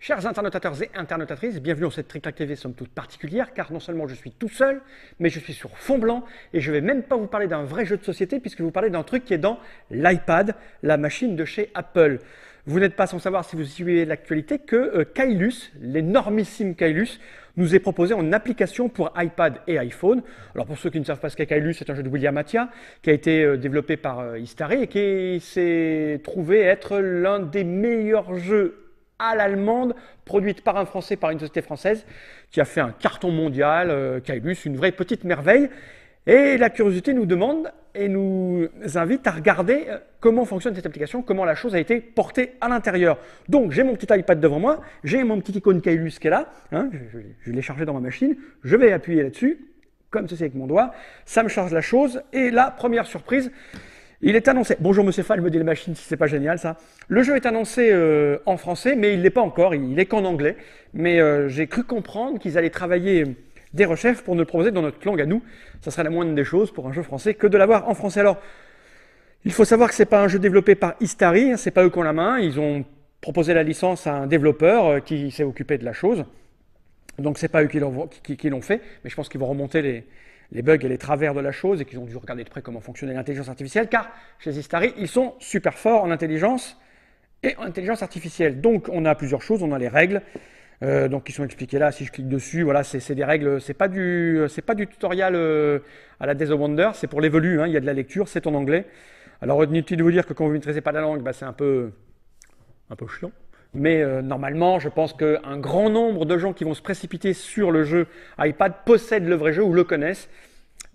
Chers internautateurs et internautatrices, bienvenue dans cette TrickTrack TV somme toute particulière, car non seulement je suis tout seul, mais je suis sur fond blanc, et je ne vais même pas vous parler d'un vrai jeu de société, puisque je vais vous parler d'un truc qui est dans l'iPad, la machine de chez Apple. Vous n'êtes pas sans savoir, si vous suivez l'actualité, que Kailus, l'énormissime Kailus, nous est proposé en application pour iPad et iPhone. Alors pour ceux qui ne savent pas ce qu'est Kailus, c'est un jeu de William Attia qui a été développé par Istari et qui s'est trouvé être l'un des meilleurs jeux à l'allemande, produite par un Français, par une société française, qui a fait un carton mondial, Kailus, une vraie petite merveille. Et la curiosité nous demande et nous invite à regarder comment fonctionne cette application, comment la chose a été portée à l'intérieur. Donc j'ai mon petit iPad devant moi, j'ai mon petit icône Kailus qui est là, hein, je l'ai chargé dans ma machine, je vais appuyer là-dessus, comme ceci avec mon doigt, ça me charge la chose, et la première surprise, il est annoncé, bonjour Monsieur Fall, me dit la machine, si c'est pas génial ça. Le jeu est annoncé en français, mais il ne l'est pas encore, il est qu'en anglais. Mais j'ai cru comprendre qu'ils allaient travailler des recherches pour nous le proposer dans notre langue à nous. Ça serait la moindre des choses pour un jeu français que de l'avoir en français. Alors, il faut savoir que ce n'est pas un jeu développé par Istari, c'est pas eux qui ont la main, ils ont proposé la licence à un développeur qui s'est occupé de la chose. Donc c'est pas eux qui l'ont fait, mais je pense qu'ils vont remonter les bugs et les travers de la chose et qu'ils ont dû regarder de près comment fonctionnait l'intelligence artificielle, car chez Istari, ils sont super forts en intelligence et en intelligence artificielle. Donc on a plusieurs choses, on a les règles, donc qui sont expliquées là, si je clique dessus, voilà, c'est des règles, c'est pas du tutoriel à la Days of Wonder, c'est pour l'évolu, hein, il y a de la lecture, c'est en anglais. Alors inutile de vous dire que quand vous ne maîtrisez pas la langue, bah, c'est un peu chiant. Mais normalement, je pense qu'un grand nombre de gens qui vont se précipiter sur le jeu iPad possèdent le vrai jeu ou le connaissent,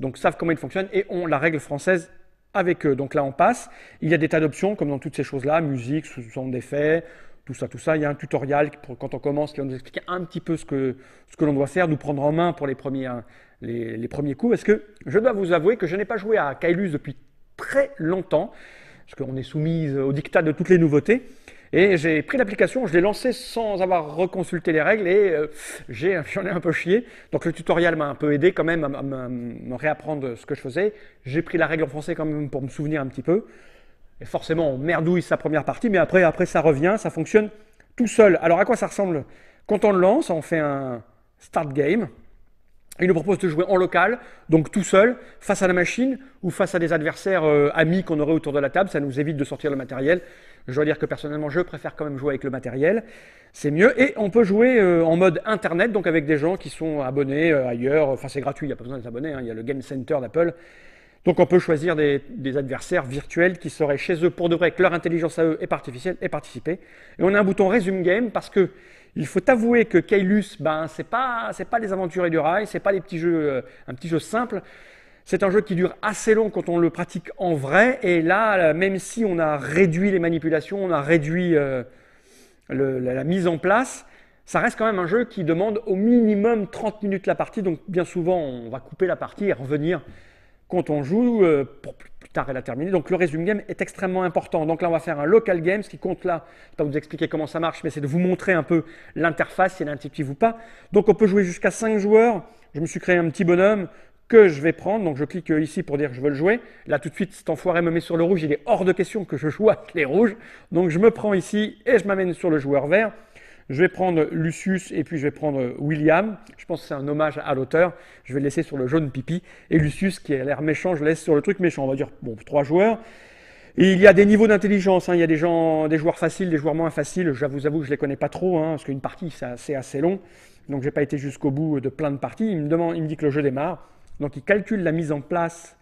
donc savent comment il fonctionne et ont la règle française avec eux. Donc là, on passe. Il y a des tas d'options, comme dans toutes ces choses-là, musique, sous-son d'effets, tout ça. Il y a un tutoriel quand on commence qui va nous expliquer un petit peu ce que l'on doit faire, nous prendre en main pour les premiers coups. Parce que je dois vous avouer que je n'ai pas joué à Kailus depuis très longtemps, parce qu'on est soumis au diktat de toutes les nouveautés. Et j'ai pris l'application, je l'ai lancée sans avoir reconsulté les règles et j'en ai un peu chié. Donc le tutoriel m'a un peu aidé quand même à me réapprendre ce que je faisais. J'ai pris la règle en français quand même pour me souvenir un petit peu. Et forcément, on merdouille sa première partie, mais après ça revient, ça fonctionne tout seul. Alors à quoi ça ressemble? Quand on le lance, on fait un start game. Il nous propose de jouer en local, donc tout seul, face à la machine ou face à des adversaires amis qu'on aurait autour de la table. Ça nous évite de sortir le matériel. Je dois dire que personnellement, je préfère quand même jouer avec le matériel. C'est mieux. Et on peut jouer en mode internet, donc avec des gens qui sont abonnés ailleurs. Enfin, c'est gratuit, il n'y a pas besoin d'être abonné. Hein. Il y a le Game Center d'Apple. Donc on peut choisir des adversaires virtuels qui seraient chez eux pour de vrai, avec leur intelligence à eux et artificielle, et participer. Et on a un bouton Resume Game parce que il faut avouer que Kailus, ben, c'est pas les aventuriers du rail, c'est pas les petits jeux, un petit jeu simple. C'est un jeu qui dure assez long quand on le pratique en vrai. Et là, même si on a réduit les manipulations, on a réduit la mise en place, ça reste quand même un jeu qui demande au minimum 30 minutes la partie. Donc bien souvent, on va couper la partie et revenir quand on joue pour plus tard et la terminer. Donc le resume game est extrêmement important. Donc là, on va faire un local game. Ce qui compte là, je ne vais pas vous expliquer comment ça marche, mais c'est de vous montrer un peu l'interface, si elle est intuitive ou pas. Donc on peut jouer jusqu'à 5 joueurs. Je me suis créé un petit bonhomme que je vais prendre. Donc je clique ici pour dire que je veux le jouer. Là, tout de suite, cet enfoiré me met sur le rouge. Il est hors de question que je joue avec les rouges. Donc je me prends ici et je m'amène sur le joueur vert. Je vais prendre Lucius et puis je vais prendre William. Je pense que c'est un hommage à l'auteur. Je vais le laisser sur le jaune pipi. Et Lucius, qui a l'air méchant, je laisse sur le truc méchant. On va dire, bon, 3 joueurs. Et il y a des niveaux d'intelligence. Hein. Il y a des joueurs faciles, des joueurs moins faciles. Je vous avoue que je ne les connais pas trop, hein, parce qu'une partie, c'est assez long. Donc, je n'ai pas été jusqu'au bout de plein de parties. Il me dit que le jeu démarre. Donc, il calcule la mise en place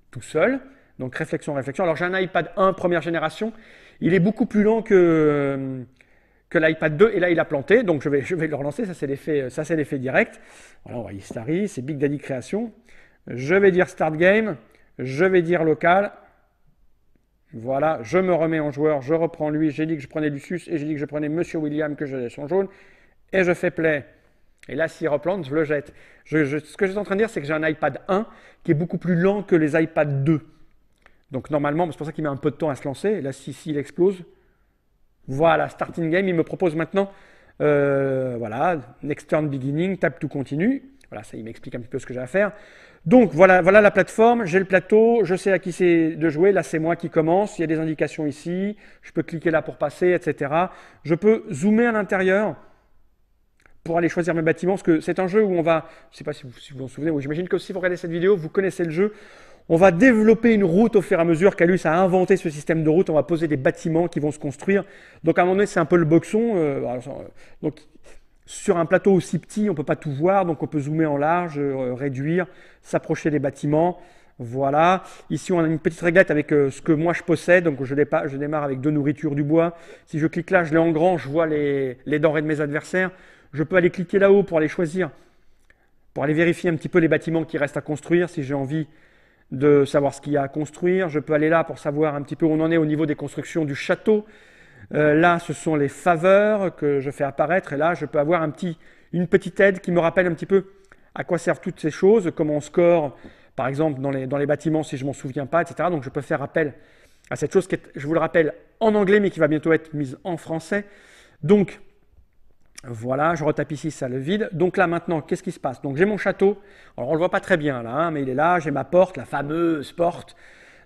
tout seul. Donc, réflexion. Alors, j'ai un iPad 1 première génération. Il est beaucoup plus lent que l'iPad 2, et là il a planté, donc je vais le relancer, ça c'est l'effet direct. Voilà, on va Istari, c'est Big Daddy Création. Je vais dire Start Game, je vais dire Local. Voilà, je me remets en joueur, je reprends lui, j'ai dit que je prenais Lucius, et j'ai dit que je prenais Monsieur William, que je laisse en jaune, et je fais Play. Et là, s'il replante, je le jette. Ce que je suis en train de dire, c'est que j'ai un iPad 1 qui est beaucoup plus lent que les iPad 2. Donc normalement, c'est pour ça qu'il met un peu de temps à se lancer, et là, s'il explose, voilà, starting game, il me propose maintenant, voilà, next turn beginning, tap to continue. Voilà, ça il m'explique un petit peu ce que j'ai à faire. Donc voilà, voilà la plateforme, j'ai le plateau, je sais à qui c'est de jouer, là c'est moi qui commence, il y a des indications ici, je peux cliquer là pour passer, etc. Je peux zoomer à l'intérieur pour aller choisir mes bâtiments, parce que c'est un jeu où on va, je ne sais pas si vous en souvenez, ou j'imagine que si vous regardez cette vidéo, vous connaissez le jeu, on va développer une route au fur et à mesure qu'Alus a inventé ce système de route, on va poser des bâtiments qui vont se construire. Donc à un moment donné, c'est un peu le boxon. Donc sur un plateau aussi petit, on ne peut pas tout voir, donc on peut zoomer en large, réduire, s'approcher des bâtiments. Voilà. Ici, on a une petite réglette avec ce que moi je possède. Donc je démarre avec 2 nourritures, du bois. Si je clique là, je l'ai en grand, je vois les denrées de mes adversaires. Je peux aller cliquer là-haut pour aller choisir, pour aller vérifier un petit peu les bâtiments qui restent à construire, si j'ai envie de savoir ce qu'il y a à construire. Je peux aller là pour savoir un petit peu où on en est au niveau des constructions du château. Là, ce sont les faveurs que je fais apparaître. Et là, je peux avoir une petite aide qui me rappelle un petit peu à quoi servent toutes ces choses, comment on score, par exemple, dans les bâtiments, si je ne m'en souviens pas, etc. Donc, je peux faire appel à cette chose qui est, je vous le rappelle, en anglais, mais qui va bientôt être mise en français. Donc, voilà, je retape ici, ça le vide. Donc là, maintenant, qu'est-ce qui se passe? Donc j'ai mon château. Alors on ne le voit pas très bien là, hein, mais il est là. J'ai ma porte, la fameuse porte.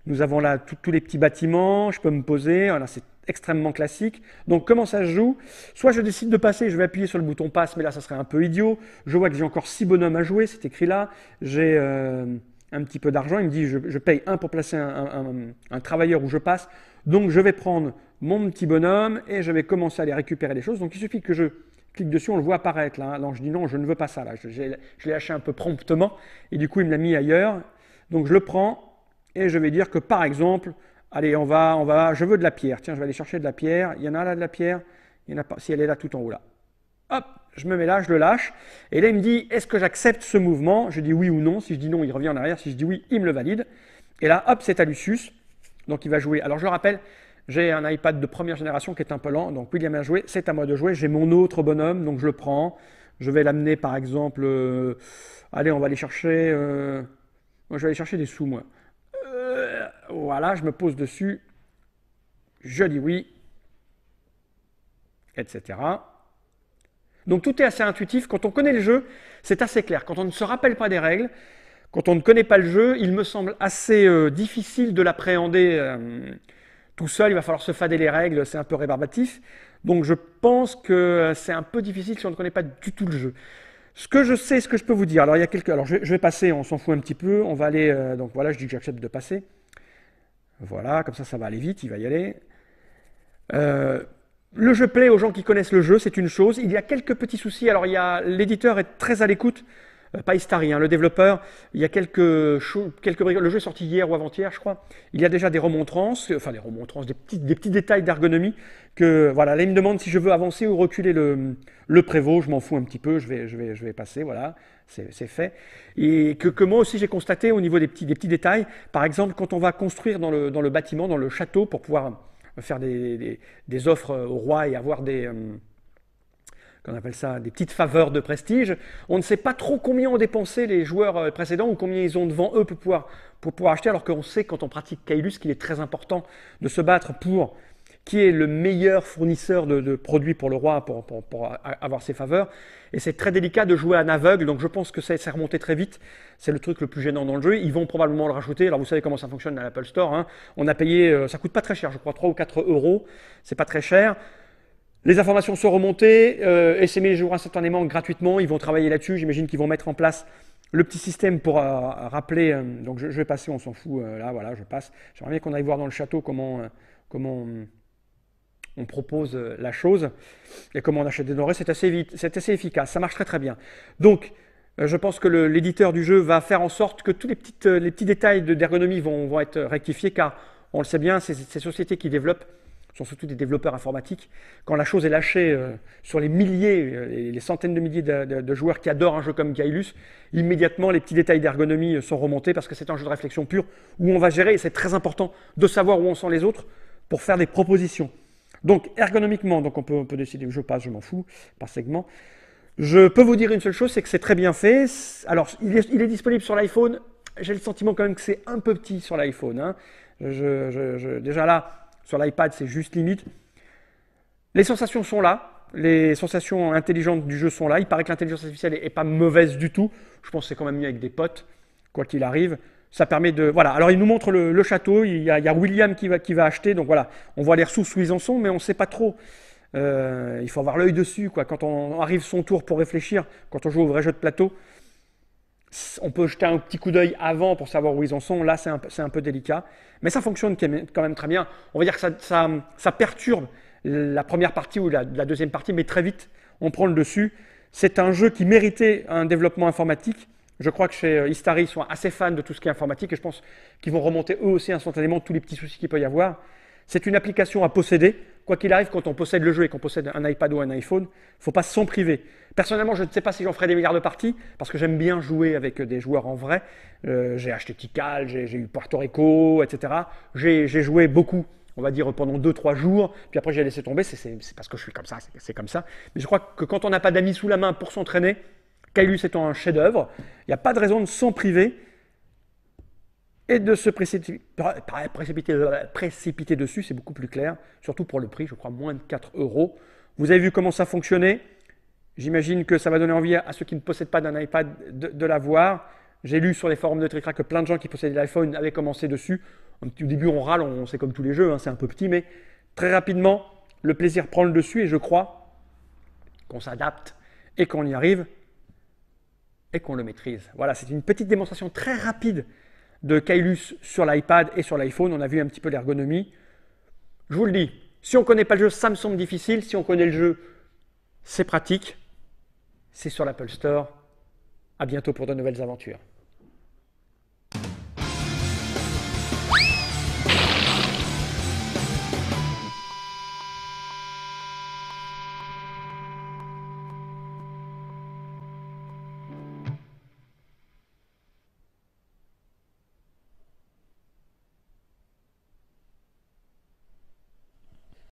Nous avons là tous les petits bâtiments. Je peux me poser. Voilà, c'est extrêmement classique. Donc comment ça se joue? Soit je décide de passer, je vais appuyer sur le bouton passe, mais là, ça serait un peu idiot. Je vois que j'ai encore 6 bonhommes à jouer. C'est écrit là. J'ai un petit peu d'argent. Il me dit, je paye 1 pour placer un travailleur où je passe. Donc je vais prendre mon petit bonhomme et je vais commencer à aller récupérer les choses. Donc il suffit que je clique dessus, on le voit apparaître là. Alors je dis non, je ne veux pas ça là. Je l'ai lâché un peu promptement et du coup il me l'a mis ailleurs. Donc je le prends et je vais dire que par exemple, allez, je veux de la pierre. Tiens, je vais aller chercher de la pierre. Il y en a là de la pierre. Il y en a pas. Si elle est là tout en haut là. Hop, je me mets là, je le lâche. Et là il me dit, est-ce que j'accepte ce mouvement? Je dis oui ou non. Si je dis non, il revient en arrière. Si je dis oui, il me le valide. Et là, hop, c'est à Lucius. Donc il va jouer. Alors je le rappelle, j'ai un iPad de première génération qui est un peu lent, donc William a joué, c'est à moi de jouer. J'ai mon autre bonhomme, donc je le prends. Je vais l'amener par exemple, allez, on va aller chercher, moi je vais aller chercher des sous moi. Voilà, je me pose dessus, je dis oui, etc. Donc tout est assez intuitif. Quand on connaît le jeu, c'est assez clair. Quand on ne se rappelle pas des règles, quand on ne connaît pas le jeu, il me semble assez difficile de l'appréhender tout seul. Il va falloir se fader les règles, c'est un peu rébarbatif. Donc je pense que c'est un peu difficile si on ne connaît pas du tout le jeu. Ce que je sais, ce que je peux vous dire, alors il y a quelques... Alors je vais passer, on s'en fout un petit peu, on va aller... donc voilà, je dis que j'accepte de passer. Voilà, comme ça va aller vite, il va y aller. Le jeu plaît aux gens qui connaissent le jeu, c'est une chose. Il y a quelques petits soucis. Alors l'éditeur est très à l'écoute. Pas Istari, hein, le développeur, il y a quelques bricoles. Le jeu est sorti hier ou avant-hier, je crois. Il y a déjà des remontrances, des petits détails d'ergonomie. Voilà, là, il me demande si je veux avancer ou reculer le prévôt. Je m'en fous un petit peu, je vais passer, voilà, c'est fait. Et que moi aussi, j'ai constaté au niveau des petits détails. Par exemple, quand on va construire dans le bâtiment, dans le château, pour pouvoir faire des offres au roi et avoir qu'on appelle ça des petites faveurs de prestige. On ne sait pas trop combien ont dépensé les joueurs précédents ou combien ils ont devant eux pour pouvoir acheter, alors qu'on sait quand on pratique Caylus qu'il est très important de se battre pour qui est le meilleur fournisseur de produits pour le roi pour avoir ses faveurs. Et c'est très délicat de jouer à un aveugle, donc je pense que c'est remonté très vite. C'est le truc le plus gênant dans le jeu. Ils vont probablement le rajouter. Alors vous savez comment ça fonctionne à l'Apple Store. Hein. On a payé, ça coûte pas très cher, je crois 3 ou 4 euros. C'est pas très cher. Les informations sont remontées et c'est mis à jour instantanément gratuitement. Ils vont travailler là-dessus. J'imagine qu'ils vont mettre en place le petit système pour rappeler. Donc je vais passer, on s'en fout. Là, voilà, je passe. J'aimerais bien qu'on aille voir dans le château comment on propose la chose et comment on achète des denrées. C'est assez vite, c'est assez efficace. Ça marche très très bien. Donc je pense que l'éditeur du jeu va faire en sorte que tous les petits détails d'ergonomie vont être rectifiés, car on le sait bien, ces sociétés qui développent sont surtout des développeurs informatiques. Quand la chose est lâchée sur les milliers, les centaines de milliers de joueurs qui adorent un jeu comme Caylus, immédiatement les petits détails d'ergonomie sont remontés parce que c'est un jeu de réflexion pure où on va gérer, et c'est très important de savoir où en sont les autres pour faire des propositions. Donc ergonomiquement, donc on peut décider où je passe, je m'en fous, par segment. Je peux vous dire une seule chose, c'est que c'est très bien fait. Alors il est disponible sur l'iPhone. J'ai le sentiment quand même que c'est un peu petit sur l'iPhone. Hein. Déjà là, sur l'iPad, c'est juste limite. Les sensations sont là. les sensations intelligentes du jeu sont là. Il paraît que l'intelligence artificielle est pas mauvaise du tout. Je pense que c'est quand même mieux avec des potes, quoi qu'il arrive. Ça permet de... Voilà, alors il nous montre le château, il y a William qui va acheter, donc voilà, on voit les ressources où ils en sont, mais on ne sait pas trop. Il faut avoir l'œil dessus, quoi. Quand on arrive son tour pour réfléchir, quand on joue au vrai jeu de plateau, on peut jeter un petit coup d'œil avant pour savoir où ils en sont. Là, c'est un peu délicat. Mais ça fonctionne quand même très bien. On va dire que ça perturbe la première partie ou la deuxième partie, mais très vite, on prend le dessus. C'est un jeu qui méritait un développement informatique. Je crois que chez Istari, ils sont assez fans de tout ce qui est informatique et je pense qu'ils vont remonter eux aussi instantanément tous les petits soucis qu'il peut y avoir. C'est une application à posséder. Quoi qu'il arrive, quand on possède le jeu et qu'on possède un iPad ou un iPhone, il ne faut pas s'en priver. Personnellement, je ne sais pas si j'en ferai des milliards de parties, parce que j'aime bien jouer avec des joueurs en vrai. J'ai acheté Tikal, j'ai eu Puerto Rico, etc. J'ai joué beaucoup, on va dire pendant 2-3 jours, puis après j'ai laissé tomber, c'est parce que je suis comme ça, c'est comme ça. Mais je crois que quand on n'a pas d'amis sous la main pour s'entraîner, Caylus étant un chef-d'œuvre, il n'y a pas de raison de s'en priver et de se précipiter dessus, c'est beaucoup plus clair, surtout pour le prix, je crois moins de 4 euros. Vous avez vu comment ça fonctionnait. J'imagine que ça va donner envie à ceux qui ne possèdent pas d'un iPad de l'avoir. J'ai lu sur les forums de TrickTrack que plein de gens qui possédaient l'iPhone avaient commencé dessus. Au début, on râle, c'est comme tous les jeux, hein, c'est un peu petit, mais très rapidement, le plaisir prend le dessus et je crois qu'on s'adapte et qu'on y arrive et qu'on le maîtrise. Voilà, c'est une petite démonstration très rapide de Caylus sur l'iPad et sur l'iPhone. On a vu un petit peu l'ergonomie. Je vous le dis, si on ne connaît pas le jeu, ça me semble difficile. Si on connaît le jeu, c'est pratique. C'est sur l'Apple Store. À bientôt pour de nouvelles aventures.